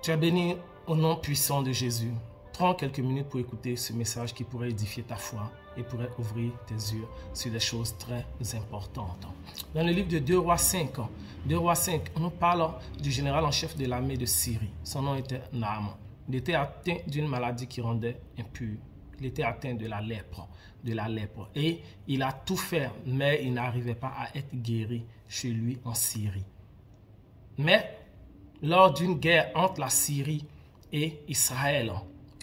Tu es béni au nom puissant de Jésus. Prends quelques minutes pour écouter ce message qui pourrait édifier ta foi et pourrait ouvrir tes yeux sur des choses très importantes. Dans le livre de 2 Rois 5, on nous parle du général en chef de l'armée de Syrie. Son nom était Naaman. Il était atteint d'une maladie qui rendait impur. Il était atteint de la lèpre. Et il a tout fait, mais il n'arrivait pas à être guéri chez lui en Syrie. Mais lors d'une guerre entre la Syrie et Israël,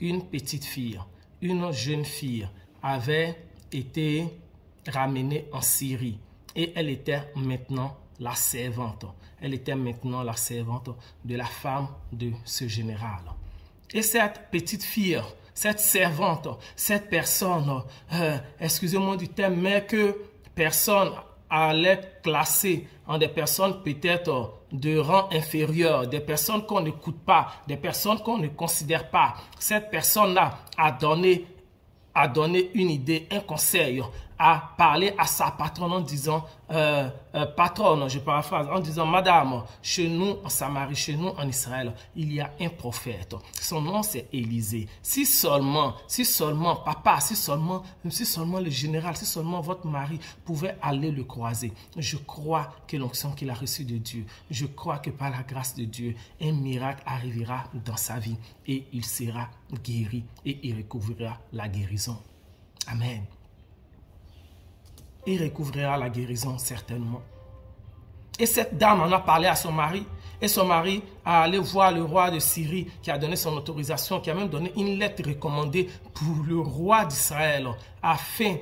une petite fille, une jeune fille avait été ramenée en Syrie et elle était maintenant la servante. Elle était maintenant la servante de la femme de ce général. Et cette petite fille, cette servante, cette personne, excusez-moi du terme, mais que personne allait classer en des personnes peut-être de rang inférieur, des personnes qu'on n'écoute pas, des personnes qu'on ne considère pas. Cette personne-là a donné une idée, un conseil, a parlé à sa patronne en disant, patronne, je paraphrase, en disant, madame, chez nous en Samarie, chez nous en Israël, il y a un prophète. Son nom c'est Élisée. Si seulement, papa, si seulement le général, si seulement votre mari pouvait aller le croiser. Je crois que l'onction qu'il a reçue de Dieu, je crois que par la grâce de Dieu, un miracle arrivera dans sa vie et il sera guéri et il recouvrira la guérison. Amen. Il recouvrira la guérison certainement. Et cette dame en a parlé à son mari. Et son mari a allé voir le roi de Syrie qui a donné son autorisation, qui a même donné une lettre recommandée pour le roi d'Israël, afin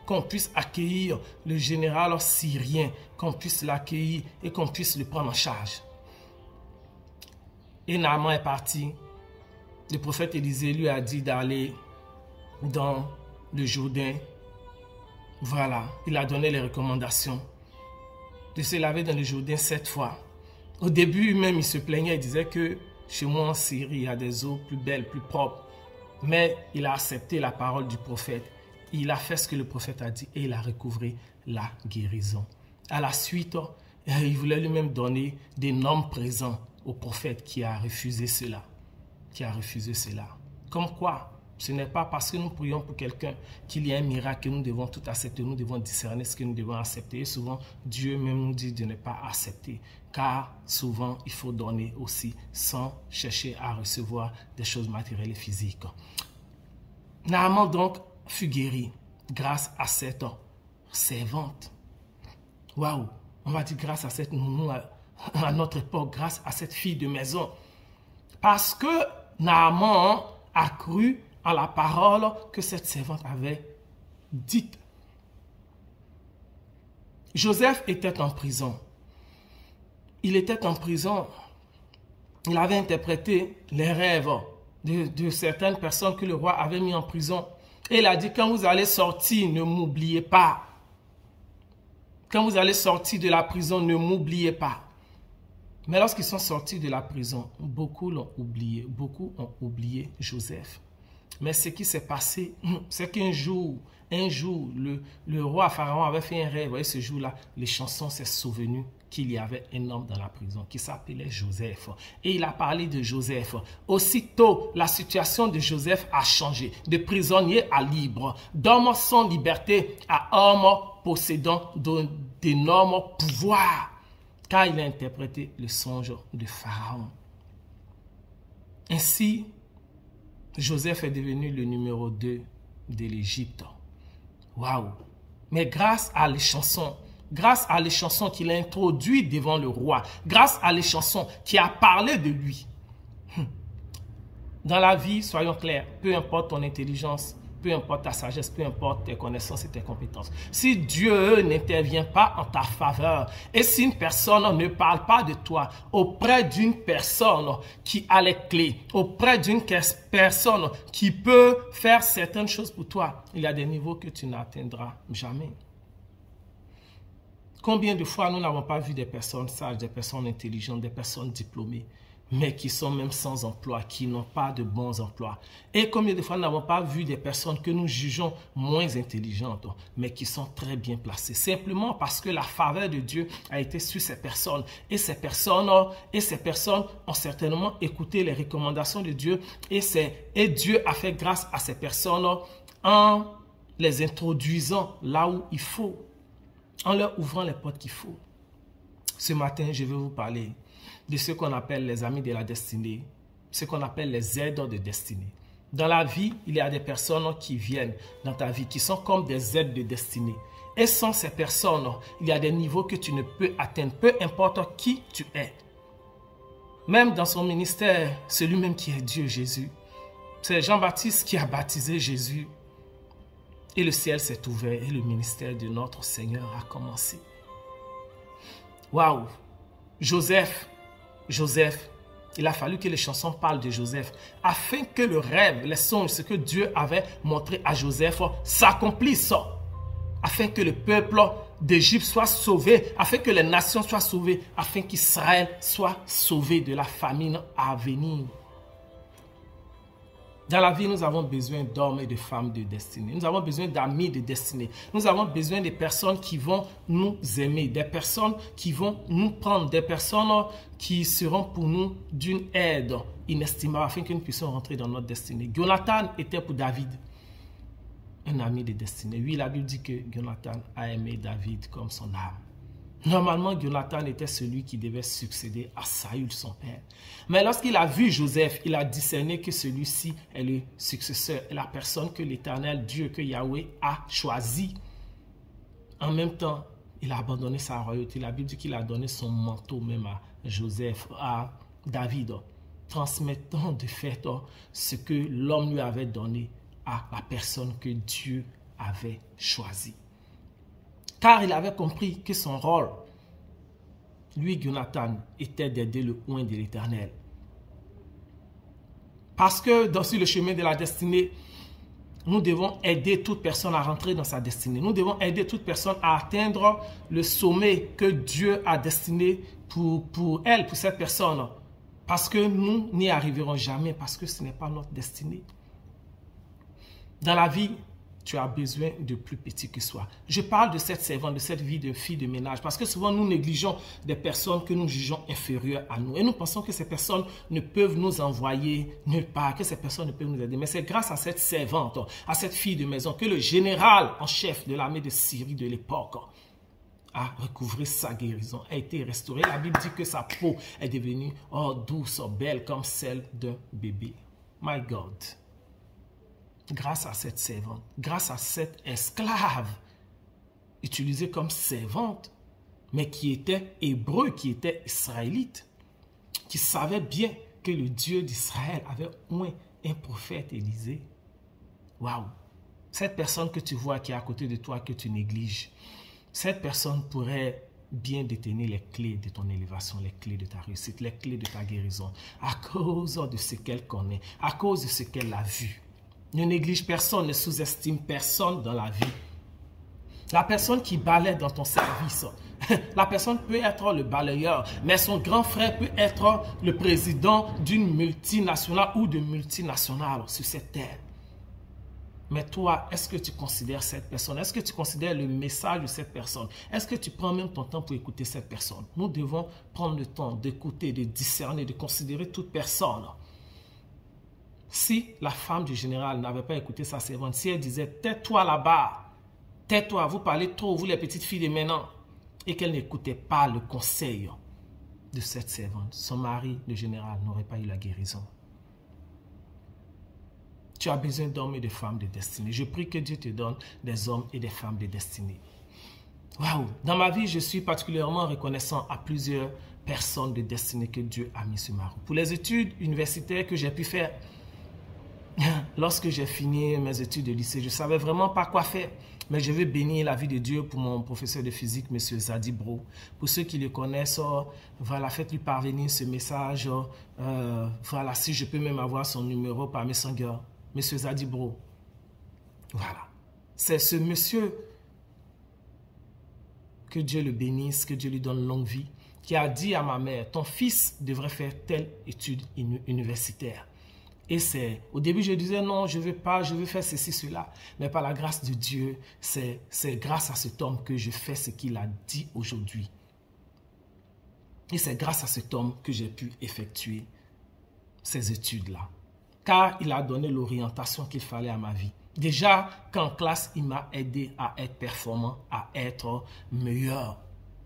qu'on puisse accueillir le général syrien, qu'on puisse l'accueillir et qu'on puisse le prendre en charge. Et Naaman est parti. Le prophète Élisée lui a dit d'aller dans le Jourdain. Voilà, il a donné les recommandations de se laver dans le Jourdain 7 fois. Au début même, il se plaignait, il disait que chez moi en Syrie, il y a des eaux plus belles, plus propres. Mais il a accepté la parole du prophète. Il a fait ce que le prophète a dit et il a recouvré la guérison. À la suite, il voulait lui-même donner d'énormes présents au prophète qui a refusé cela. Comme quoi, ce n'est pas parce que nous prions pour quelqu'un qu'il y a un miracle que nous devons tout accepter. Nous devons discerner ce que nous devons accepter. Et souvent, Dieu même nous dit de ne pas accepter. Car souvent, il faut donner aussi sans chercher à recevoir des choses matérielles et physiques. Naaman donc fut guéri grâce à cette servante. Waouh! On va dire grâce à cette nounou à notre époque, grâce à cette fille de maison. Parce que Naaman a cru à la parole que cette servante avait dite. Joseph était en prison. Il était en prison. Il avait interprété les rêves de certaines personnes que le roi avait mis en prison. Et il a dit, quand vous allez sortir, ne m'oubliez pas. Quand vous allez sortir de la prison, ne m'oubliez pas. Mais lorsqu'ils sont sortis de la prison, beaucoup l'ont oublié. Beaucoup ont oublié Joseph. Mais ce qui s'est passé, c'est qu'un jour, le roi Pharaon avait fait un rêve. Et ce jour-là, les chansons s'est souvenu qu'il y avait un homme dans la prison qui s'appelait Joseph. Et il a parlé de Joseph. Aussitôt, la situation de Joseph a changé. De prisonnier à libre, d'homme sans liberté à homme possédant d'énormes pouvoirs. Car il a interprété le songe de Pharaon. Ainsi, Joseph est devenu le numéro 2 de l'Égypte. Waouh! Mais grâce à les chansons qu'il a introduites devant le roi, grâce à les chansons qui a parlé de lui. Dans la vie, soyons clairs, peu importe ton intelligence, peu importe ta sagesse, peu importe tes connaissances et tes compétences. Si Dieu n'intervient pas en ta faveur et si une personne ne parle pas de toi auprès d'une personne qui a les clés, auprès d'une personne qui peut faire certaines choses pour toi, il y a des niveaux que tu n'atteindras jamais. Combien de fois nous n'avons pas vu des personnes sages, des personnes intelligentes, des personnes diplômées, mais qui sont même sans emploi, qui n'ont pas de bons emplois. Et combien de fois nous n'avons pas vu des personnes que nous jugeons moins intelligentes, mais qui sont très bien placées, simplement parce que la faveur de Dieu a été sur ces personnes. Et ces personnes ont certainement écouté les recommandations de Dieu, et Dieu a fait grâce à ces personnes en les introduisant là où il faut, en leur ouvrant les portes qu'il faut. Ce matin, je vais vous parler de ce qu'on appelle les amis de la destinée, ce qu'on appelle les aideurs de destinée. Dans la vie, il y a des personnes qui viennent dans ta vie, qui sont comme des aides de destinée. Et sans ces personnes, il y a des niveaux que tu ne peux atteindre, peu importe qui tu es. Même dans son ministère, celui-même qui est Dieu, Jésus. C'est Jean-Baptiste qui a baptisé Jésus. Et le ciel s'est ouvert et le ministère de notre Seigneur a commencé. Waouh! Joseph, il a fallu que les chansons parlent de Joseph, afin que le rêve, les songes, ce que Dieu avait montré à Joseph s'accomplisse, afin que le peuple d'Égypte soit sauvé, afin que les nations soient sauvées, afin qu'Israël soit sauvé de la famine à venir. Dans la vie, nous avons besoin d'hommes et de femmes de destinée. Nous avons besoin d'amis de destinée. Nous avons besoin de personnes qui vont nous aimer, des personnes qui vont nous prendre, des personnes qui seront pour nous d'une aide inestimable afin que nous puissions rentrer dans notre destinée. Jonathan était pour David un ami de destinée. Oui, la Bible dit que Jonathan a aimé David comme son âme. Normalement, Jonathan était celui qui devait succéder à Saül, son père. Mais lorsqu'il a vu Joseph, il a discerné que celui-ci est le successeur, est la personne que l'Éternel, Dieu, que Yahweh a choisi. En même temps, il a abandonné sa royauté. La Bible dit qu'il a donné son manteau même à Joseph, à David, transmettant de fait ce que l'homme lui avait donné à la personne que Dieu avait choisie. Car il avait compris que son rôle, lui, Jonathan, était d'aider le oint de l'Éternel. Parce que sur le chemin de la destinée, nous devons aider toute personne à rentrer dans sa destinée. Nous devons aider toute personne à atteindre le sommet que Dieu a destiné pour elle, pour cette personne. Parce que nous n'y arriverons jamais, parce que ce n'est pas notre destinée. Dans la vie, tu as besoin de plus petit que soi. Je parle de cette servante, de cette vie de fille de ménage, parce que souvent nous négligeons des personnes que nous jugeons inférieures à nous. Et nous pensons que ces personnes ne peuvent nous envoyer nulle part, que ces personnes ne peuvent nous aider. Mais c'est grâce à cette servante, à cette fille de maison, que le général en chef de l'armée de Syrie de l'époque a recouvré sa guérison, a été restaurée. La Bible dit que sa peau est devenue douce, belle, comme celle d'un bébé. My God! Grâce à cette servante, grâce à cette esclave utilisée comme servante, mais qui était hébreu, qui était israélite, qui savait bien que le Dieu d'Israël avait oint un prophète Élisée. Waouh! Cette personne que tu vois qui est à côté de toi, que tu négliges, cette personne pourrait bien détenir les clés de ton élévation, les clés de ta réussite, les clés de ta guérison, à cause de ce qu'elle connaît, à cause de ce qu'elle a vu. Ne néglige personne, ne sous-estime personne dans la vie. La personne qui balaie dans ton service, la personne peut être le balayeur, mais son grand frère peut être le président d'une multinationale ou de multinationales sur cette terre. Mais toi, est-ce que tu considères cette personne? Est-ce que tu considères le message de cette personne? Est-ce que tu prends même ton temps pour écouter cette personne? Nous devons prendre le temps d'écouter, de discerner, de considérer toute personne. Si la femme du général n'avait pas écouté sa servante, si elle disait « tais-toi là-bas, tais-toi, vous parlez trop, vous les petites filles de maintenant », et qu'elle n'écoutait pas le conseil de cette servante, son mari, le général, n'aurait pas eu la guérison. Tu as besoin d'hommes et de femmes de destinée. Je prie que Dieu te donne des hommes et des femmes de destinée. Waouh! Dans ma vie, je suis particulièrement reconnaissant à plusieurs personnes de destinée que Dieu a mis sur ma route. Pour les études universitaires que j'ai pu faire, lorsque j'ai fini mes études de lycée, je ne savais vraiment pas quoi faire. Mais je veux bénir la vie de Dieu pour mon professeur de physique, M. Zadi Bro. Pour ceux qui le connaissent, voilà, faites-lui parvenir ce message. Voilà, si je peux même avoir son numéro par Messenger. M. Zadi Bro. Voilà. C'est ce monsieur, que Dieu le bénisse, que Dieu lui donne longue vie, qui a dit à ma mère, ton fils devrait faire telle étude universitaire. Et c'est, au début je disais non, je ne veux pas, je veux faire ceci, cela. Mais par la grâce de Dieu, c'est grâce à cet homme que je fais ce qu'il a dit aujourd'hui. Et c'est grâce à cet homme que j'ai pu effectuer ces études-là. Car il a donné l'orientation qu'il fallait à ma vie. Déjà, qu'en classe, il m'a aidé à être performant, à être meilleur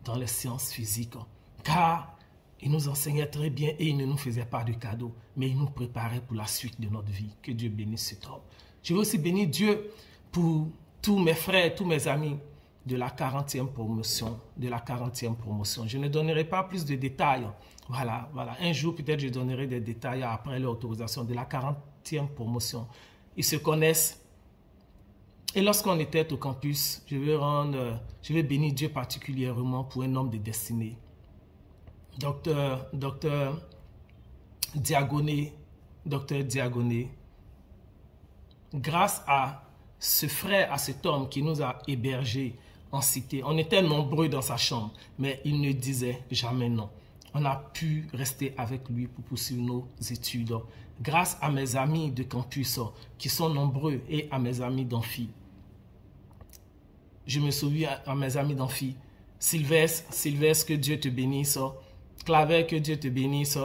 dans les sciences physiques. Car il nous enseignait très bien et il ne nous faisait pas de cadeaux, mais il nous préparait pour la suite de notre vie. Que Dieu bénisse cet homme. Je veux aussi bénir Dieu pour tous mes frères, tous mes amis de la 40e promotion. Je ne donnerai pas plus de détails. Voilà. Un jour, peut-être, je donnerai des détails après l'autorisation de la 40e promotion. Ils se connaissent. Et lorsqu'on était au campus, je vais bénir Dieu particulièrement pour un homme de destinée. Docteur Diagoné. Grâce à ce frère, à cet homme qui nous a hébergés en cité, on était nombreux dans sa chambre, mais il ne disait jamais non. On a pu rester avec lui pour poursuivre nos études. Grâce à mes amis de campus qui sont nombreux et à mes amis d'amphi. Je me souviens à mes amis d'amphi. Sylvestre, que Dieu te bénisse. Claver, que Dieu te bénisse.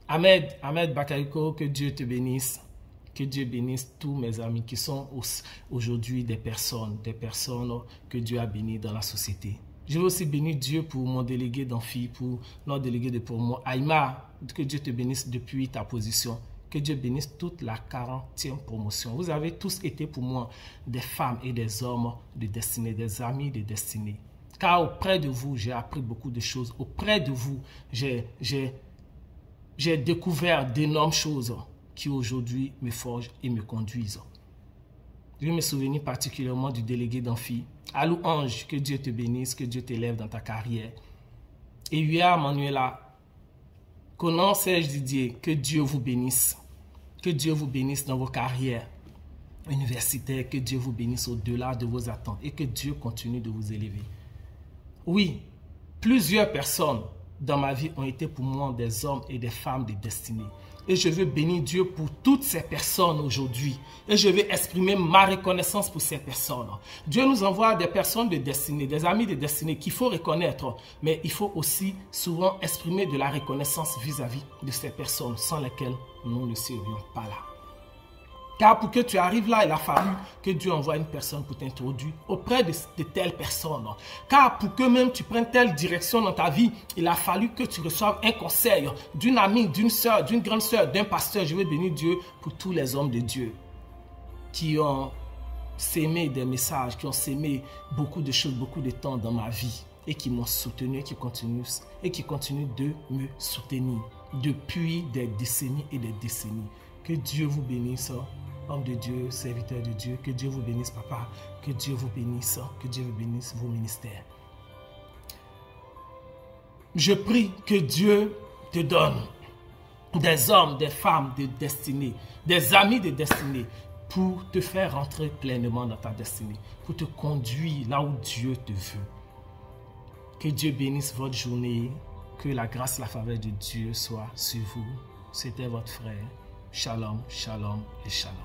Ahmed Bakayoko, que Dieu te bénisse. Que Dieu bénisse tous mes amis qui sont aujourd'hui des personnes que Dieu a bénies dans la société. Je veux aussi bénir Dieu pour mon délégué d'amphi, pour notre délégué de promo, Aïma, que Dieu te bénisse depuis ta position. Que Dieu bénisse toute la 40e promotion. Vous avez tous été pour moi des femmes et des hommes de destinée, des amis de destinée. Car auprès de vous, j'ai appris beaucoup de choses. Auprès de vous, j'ai découvert d'énormes choses qui aujourd'hui me forgent et me conduisent. Je me souviens particulièrement du délégué d'amphi. Alou Ange, que Dieu te bénisse, que Dieu t'élève dans ta carrière. Et Yuya Manuela, Conan Serge Didier, que Dieu vous bénisse. Que Dieu vous bénisse dans vos carrières universitaires, que Dieu vous bénisse au-delà de vos attentes et que Dieu continue de vous élever. Oui, plusieurs personnes dans ma vie ont été pour moi des hommes et des femmes de destinée. Et je veux bénir Dieu pour toutes ces personnes aujourd'hui. Et je veux exprimer ma reconnaissance pour ces personnes. Dieu nous envoie des personnes de destinée, des amis de destinée qu'il faut reconnaître. Mais il faut aussi souvent exprimer de la reconnaissance vis-à-vis de ces personnes sans lesquelles nous ne serions pas là. Car pour que tu arrives là, il a fallu que Dieu envoie une personne pour t'introduire auprès de telle personne. Car pour que même tu prennes telle direction dans ta vie, il a fallu que tu reçoives un conseil d'une amie, d'une soeur, d'une grande soeur, d'un pasteur. Je veux bénir Dieu pour tous les hommes de Dieu qui ont sémé des messages, qui ont sémé beaucoup de choses, beaucoup de temps dans ma vie et qui m'ont soutenu et qui continuent de me soutenir depuis des décennies et des décennies. Que Dieu vous bénisse. Homme de Dieu, serviteur de Dieu, que Dieu vous bénisse, papa, que Dieu vous bénisse vos ministères. Je prie que Dieu te donne des hommes, des femmes de destinée, des amis de destinée, pour te faire rentrer pleinement dans ta destinée, pour te conduire là où Dieu te veut. Que Dieu bénisse votre journée, que la grâce, la faveur de Dieu soit sur vous. C'était votre frère. Shalom, shalom et shalom.